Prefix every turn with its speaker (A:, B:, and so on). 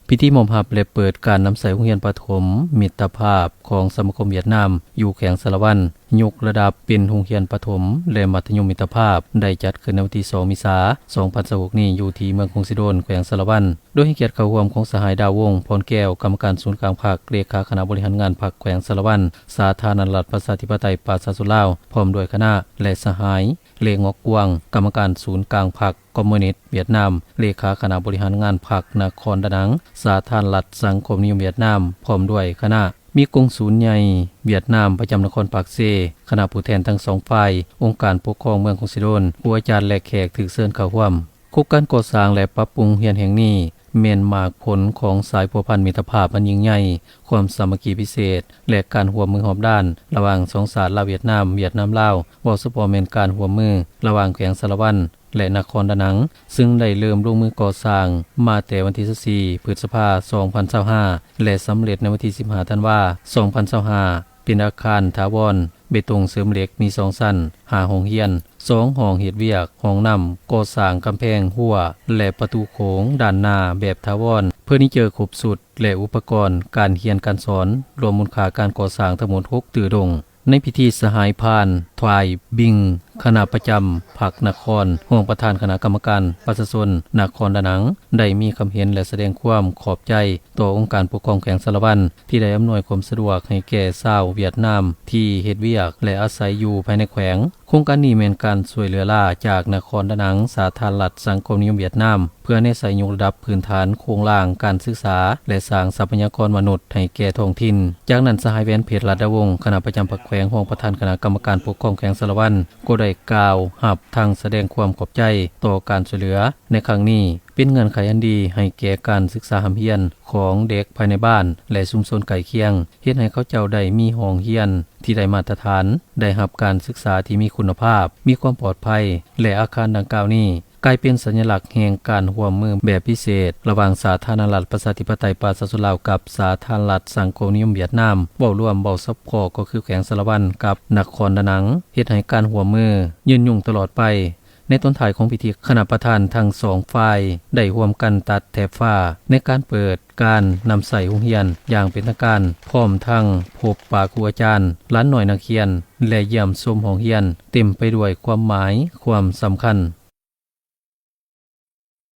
A: พิธีมอบรับและเปิดการนำใส่โรงเรียนประถมมิตรภาพของสมาคมเวียดนามอยู่แขวงสะระวันยกระดับเป็นโรงเรียนประถมและมัธยมมิตรภาพได้จัดขึ้นในวันที่2เมษายน2026นี้อยู่ที่เมืองคงสิโดนแขวงสะระวันโดยให้เกียรติเข้าร่วมของสหายดาววงศ์พรแก้วกรรมการศูนย์กลางพรรคเลขาคณะบริหารงานพรรคแขวงสะระวันสาธารณรัฐประชาธิปไตยประชาชนลาวพร้อมด้วยคณะและสหายเลงอกกวางกรรมการศูนย์กลางพรรคคอมมิวนิสต์เวียดนามเลขาคณะบริหารงานพรรคนครดานังสาธารณรัฐสังคมนิยมเวียดนามพร้อมด้วยคณะมีกงศูนย์ใหญ่เวียดนามประจำนครปากเซคณะผู้แทนทั้งสองฝ่ายองค์การปกครองเมืองคงสิโดนผู้อาจารย์และแขกถือเชิญเข้าร่วมโครงการก่อสร้างและปรับปรุงเรียนแห่งนี้เม่นมากผลของสายพัวพันมิตรภาพอันยิ่งใหญ่ความสามัคคีพิเศษและการร่วมมือรอบด้านระหว่างสองชาติลาวเวียดนามลาวว่าเฉพาะแม่นการร่วมมือระหว่างแขวงสะระวันและนครดานังซึ่งได้เริ่มลงมือก่อสร้างมาแต่วันที่14พฤษภาคม2025และสำเร็จในวันที่15ธันวาคม2025เป็นอาคารถาวรเบตงเสริมเหล็กมี2ชั้น5ห้องเรียน2ห้องเฮ็ดเวียกห้องน้ำก่อสร้างกำแพงหัวและประตูโขงด้านหน้าแบบถาวรเพื่อนิเจอครบสุดและอุปกรณ์การเรียนการสอนรวมมูลค่าการก่อสร้างทั้งหมด6ตื่อดงในพิธีสหายพานทวายบิงคณะประจำพรรคนครห้องประธานคณะกรรมการประชาชนนครดานังได้มีคำเห็นและแสดงความขอบใจต่อองค์การปกครองแขวงสะระวันที่ได้อำนวยความสะดวกให้แก่ชาวเวียดนามที่เฮ็ดเวียกและอาศัยอยู่ภายในแขวงโครงการนี้เป็นการช่วยเหลือล่าจากนครดานังสาธารณรัฐสังคมนิยมเวียดนามเพื่อในใส่ยกระดับพื้นฐานโครงล่างการศึกษาและสร้างทรัพยากรมนุษย์ให้แก่ท้องถิ่นจากนั้นสหายแวนเพชรรัตวงศ์คณะประจำพรรคแขวงห้องประธานคณะกรรมการปกครองแขวงสะระวันก็ได้กล่าวหับทางแสดงความขอบใจต่อการช่วยเหลือในครั้งนี้เป็นเงื่อนไขอันดีให้แก่การศึกษาหำเฮียนของเด็กภายในบ้านและชุมชนใกล้เคียงเฮ็ดให้เขาเจ้าได้มีห้องเรียนที่ได้มาตรฐานได้รับการศึกษาที่มีคุณภาพมีความปลอดภัยและอาคารดังกล่าวนี้กลายเป็นสัญลักษณ์แห่งการร่วมมือแบบพิเศษระหว่างสาธารณรัฐประชาธิปไตยประชาชนลาวกับสาธารณรัฐสังคมนิยมเวียดนามเว้ารวมเว้าซับพอก็คือแขวงสะระวันกับนครดานังเฮ็ดให้การร่วมมือยืนยงตลอดไปในต้นถ่ายของพิธีคณะประธานทั้งสองฝ่ายได้ร่วมกันตัดแถบฟ้าในการเปิดการนำใส่โรงเรียนอย่างเป็นทางการพร้อมทั้งพบปะครูอาจารย์ล้านหน่อยนักเรียนและเยี่ยมชมห้องเรียนเต็มไปด้วยความหมายความสำคัญ